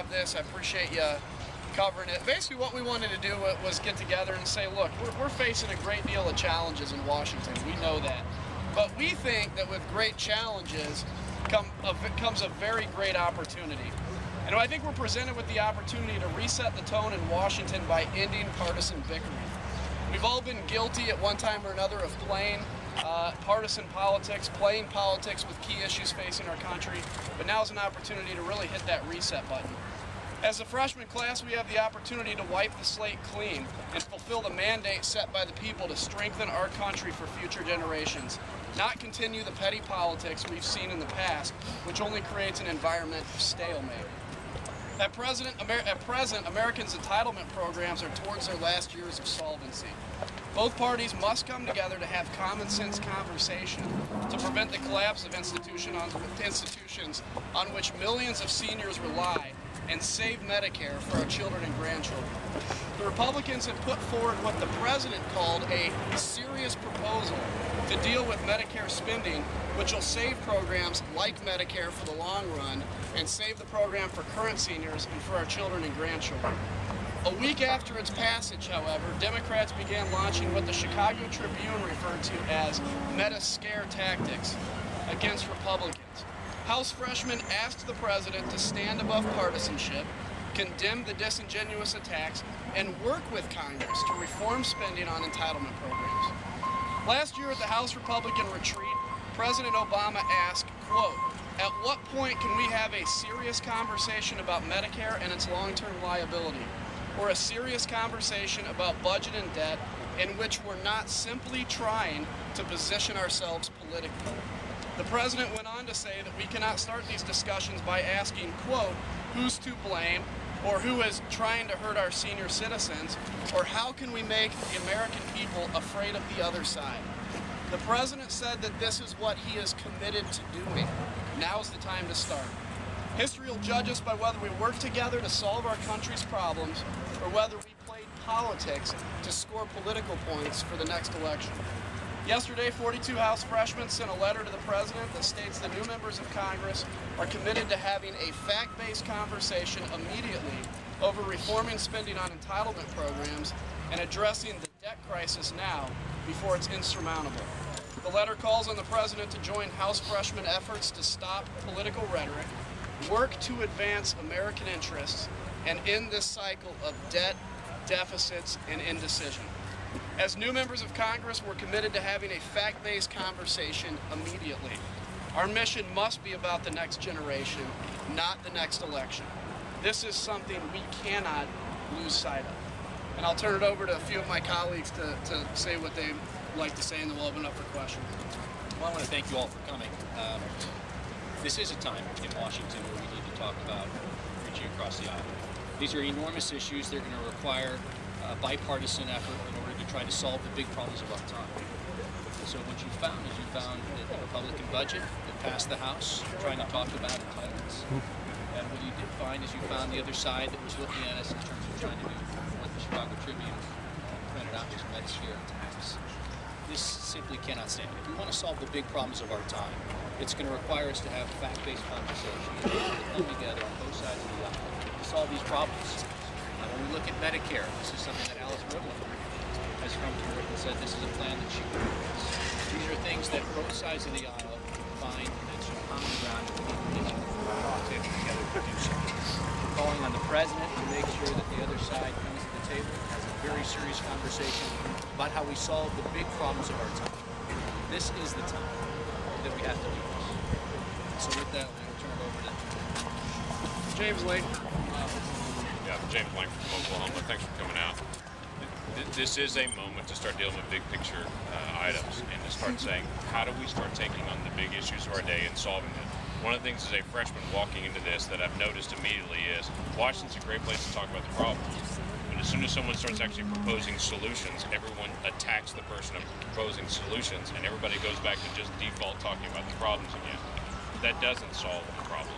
have this. I appreciate you covering it. Basically what we wanted to do was get together and say, look, we're facing a great deal of challenges in Washington. We know that. But we think that with great challenges comes a very great opportunity. And I think we're presented with the opportunity to reset the tone in Washington by ending partisan bickering. We've all been guilty at one time or another of playing partisan politics, playing politics with key issues facing our country, but now's an opportunity to really hit that reset button. As a freshman class, we have the opportunity to wipe the slate clean and fulfill the mandate set by the people to strengthen our country for future generations, not continue the petty politics we've seen in the past, which only creates an environment of stalemate. At present, Americans' entitlement programs are towards their last years of solvency. Both parties must come together to have common sense conversation to prevent the collapse of institutions on which millions of seniors rely and save Medicare for our children and grandchildren. The Republicans have put forward what the president called a serious proposal to deal with Medicare spending, which will save programs like Medicare for the long run and save the program for current seniors and for our children and grandchildren. A week after its passage, however, Democrats began launching what the Chicago Tribune referred to as meta-scare tactics against Republicans. House freshmen asked the president to stand above partisanship, condemn the disingenuous attacks, and work with Congress to reform spending on entitlement programs. Last year at the House Republican retreat, President Obama asked, quote, "At what point can we have a serious conversation about Medicare and its long-term liability, or a serious conversation about budget and debt in which we're not simply trying to position ourselves politically?" The president went on to say that we cannot start these discussions by asking, quote, "Who's to blame?" or "Who is trying to hurt our senior citizens?" or "How can we make the American people afraid of the other side?" The president said that this is what he is committed to doing. Now's the time to start. History will judge us by whether we work together to solve our country's problems or whether we played politics to score political points for the next election. Yesterday, 42 House freshmen sent a letter to the president that states the new members of Congress are committed to having a fact-based conversation immediately over reforming spending on entitlement programs and addressing the debt crisis now before it's insurmountable. The letter calls on the president to join House freshmen efforts to stop political rhetoric, work to advance American interests, and end this cycle of debt, deficits, and indecision. As new members of Congress, we're committed to having a fact-based conversation immediately. Our mission must be about the next generation, not the next election. This is something we cannot lose sight of. And I'll turn it over to a few of my colleagues to say what they'd like to say, and then we'll open up for questions. Well, I want to thank you all for coming. This is a time in Washington where we need to talk about reaching across the aisle. These are enormous issues. They're going to require a bipartisan effort in order to try to solve the big problems of our time. So what you found is you found that the Republican budget that passed the House trying to talk about entitlements. And what you did find is you found the other side that was looking at us in terms of trying to do what the Chicago Tribune printed out as Medicare tax. This simply cannot stand. If we want to solve the big problems of our time, it's going to require us to have fact-based conversations to come together on both sides of the aisle to solve these problems. When we look at Medicare, this is something that Alice Ripple has come to work and said this is a plan that she supports. These are things that both sides of the aisle find that some common ground that we need to all table together to do so. We're calling on the president to make sure that the other side comes to the table and has a very serious conversation about how we solve the big problems of our time. This is the time that we have to do this. So with that, I'm going to turn it over to James Lane. James Lang from Oklahoma. Thanks for coming out. This is a moment to start dealing with big picture items and to start saying, how do we start taking on the big issues of our day and solving them? One of the things as a freshman walking into this that I've noticed immediately is Washington's a great place to talk about the problems. But as soon as someone starts actually proposing solutions, everyone attacks the person of proposing solutions and everybody goes back to just default talking about the problems again. That doesn't solve the problem.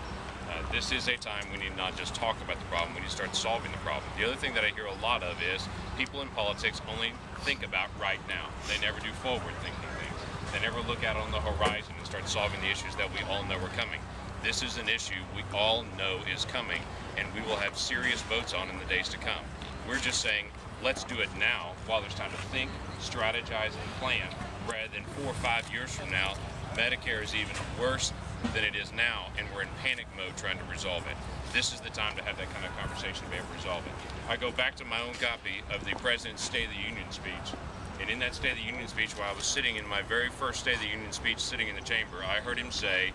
This is a time we need not just talk about the problem, we need to start solving the problem. The other thing that I hear a lot of is people in politics only think about right now. They never do forward-thinking things. They never look out on the horizon and start solving the issues that we all know are coming. This is an issue we all know is coming, and we will have serious votes on in the days to come. We're just saying, let's do it now while there's time to think, strategize, and plan, rather than 4 or 5 years from now, Medicare is even worse than it is now, and we're in panic mode trying to resolve it. This is the time to have that kind of conversation to be able to resolve it. I go back to my own copy of the President's State of the Union speech, and in that State of the Union speech, while I was sitting in my very first State of the Union speech sitting in the chamber, I heard him say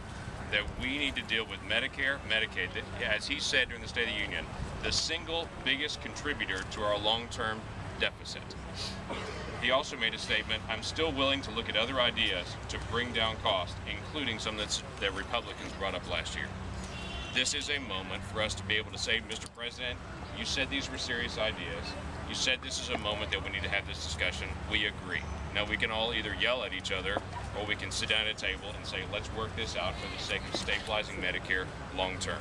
that we need to deal with Medicare, Medicaid, that, as he said during the State of the Union, the single biggest contributor to our long-term deficit. He also made a statement, I'm still willing to look at other ideas to bring down costs, including some that Republicans brought up last year. This is a moment for us to be able to say, Mr. President, you said these were serious ideas. You said this is a moment that we need to have this discussion. We agree. Now we can all either yell at each other or we can sit down at a table and say, let's work this out for the sake of stabilizing Medicare long term.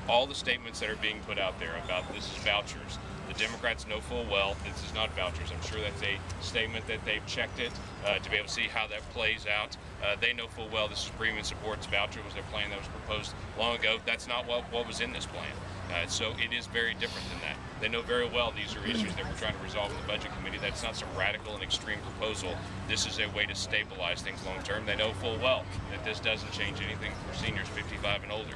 All the statements that are being put out there about this is vouchers, the Democrats know full well this is not vouchers. I'm sure that's a statement that they've checked it to be able to see how that plays out. They know full well this is premium supports voucher was their plan that was proposed long ago. That's not what was in this plan. So it is very different than that. They know very well these are issues that we're trying to resolve in the Budget Committee. That's not some radical and extreme proposal. This is a way to stabilize things long term. They know full well that this doesn't change anything for seniors 55 and older.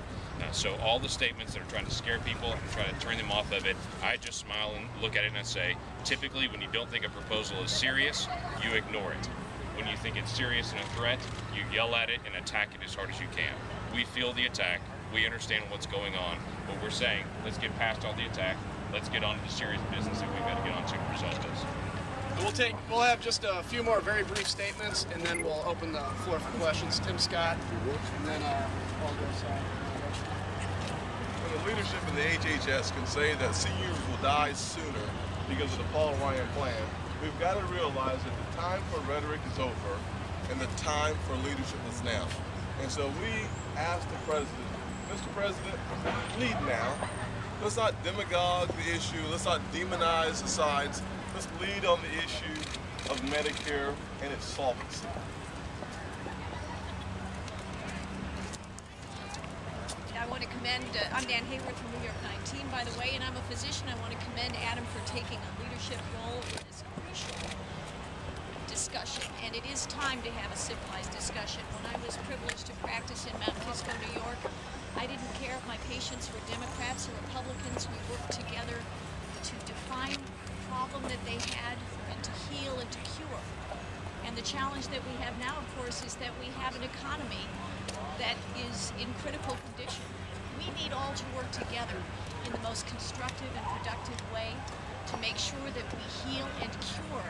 So all the statements that are trying to scare people and try to turn them off of it, I just smile and look at it and I say, typically when you don't think a proposal is serious, you ignore it. When you think it's serious and a threat, you yell at it and attack it as hard as you can. We feel the attack. We understand what's going on, but we're saying, let's get past all the attack. Let's get on to the serious business that we've got to get on to resolve this. We'll have just a few more very brief statements, and then we'll open the floor for questions. Tim Scott, and then Paul Gosar. When the leadership of the HHS can say that seniors will die sooner because of the Paul Ryan plan, we've got to realize that the time for rhetoric is over, and the time for leadership is now. And so we ask the President, Mr. President, lead now. Let's not demagogue the issue. Let's not demonize the sides. Let's lead on the issue of Medicare and its solvency. I want to commend, I'm Dan Hayward from New York 19, by the way, and I'm a physician. I want to commend Adam for taking a leadership role in this crucial discussion, and it is time to have a civilized discussion. When I was privileged to practice in Mount Kisco, New York, I didn't care if my patients were Democrats or Republicans. We worked together to define the problem that they had and to heal and to cure. And the challenge that we have now, of course, is that we have an economy that is in critical condition. We need all to work together in the most constructive and productive way to make sure that we heal and cure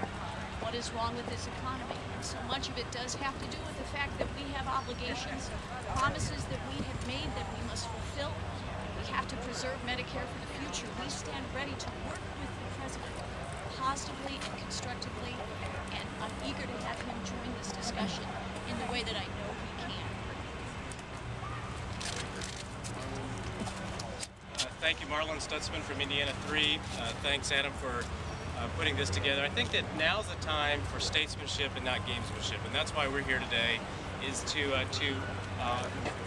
what is wrong with this economy. And so much of it does have to do with the fact that we have obligations, promises that we have made that we must fulfill. We have to preserve Medicare for the future. We stand ready to work with the President positively and constructively, and I'm eager to have him join this discussion in the way that I know he can. Thank you, Marlon Stutzman from Indiana 3. Thanks, Adam, for putting this together. I think that now's the time for statesmanship and not gamesmanship, and that's why we're here today, is to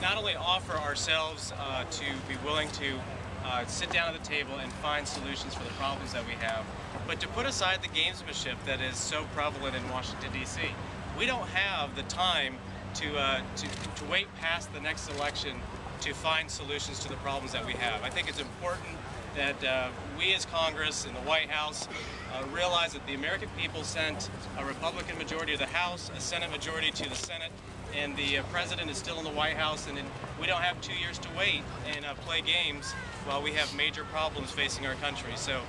not only offer ourselves to be willing to sit down at the table and find solutions for the problems that we have, but to put aside the gamesmanship that is so prevalent in Washington, D.C. We don't have the time to wait past the next election to find solutions to the problems that we have. I think it's important that we as Congress and the White House realize that the American people sent a Republican majority to the House, a Senate majority to the Senate, and the President is still in the White House, and we don't have 2 years to wait and play games while we have major problems facing our country. So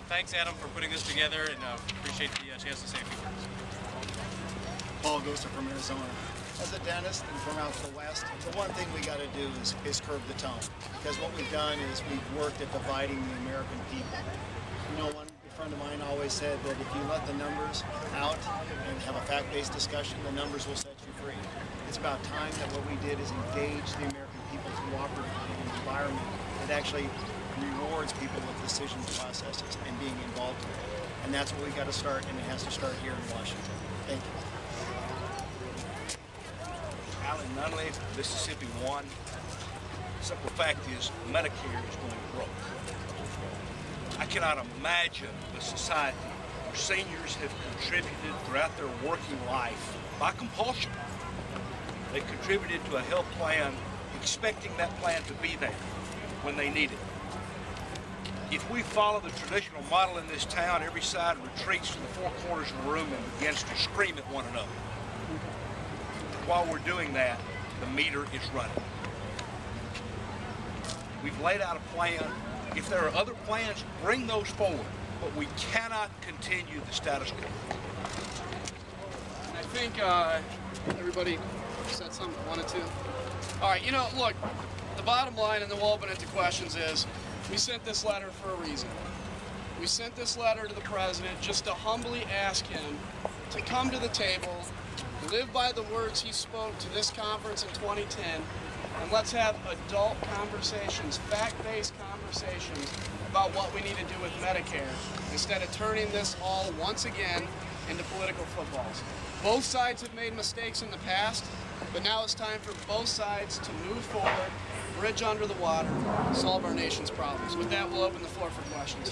thanks, Adam, for putting this together, and appreciate the chance to say a few words. Paul Gosar from Arizona. As a dentist and from out to the west, the one thing we got to do is curb the tone. Because what we've done is we've worked at dividing the American people. You know, one friend of mine always said that if you let the numbers out and have a fact-based discussion, the numbers will set you free. It's about time that what we did is engage the American people cooperatively in an environment that actually rewards people with decision processes and being involved in it. And that's where we got to start, and it has to start here in Washington. Thank you. Alan Nunley, Mississippi 1. simple fact is Medicare is going broke. I cannot imagine the society where seniors have contributed throughout their working life by compulsion. They've contributed to a health plan expecting that plan to be there when they need it. If we follow the traditional model in this town, every side retreats to the four corners of the room and begins to scream at one another. While we're doing that, the meter is running. We've laid out a plan. If there are other plans, bring those forward. But we cannot continue the status quo. I think everybody said something I wanted to. All right, you know, look, the bottom line, and then we'll open it to questions, is we sent this letter for a reason. We sent this letter to the president just to humbly ask him to come to the table, live by the words he spoke to this conference in 2010, and let's have adult conversations, fact-based conversations about what we need to do with Medicare instead of turning this all once again into political footballs. Both sides have made mistakes in the past, but now it's time for both sides to move forward, bridge under the water, solve our nation's problems. With that, we'll open the floor for questions.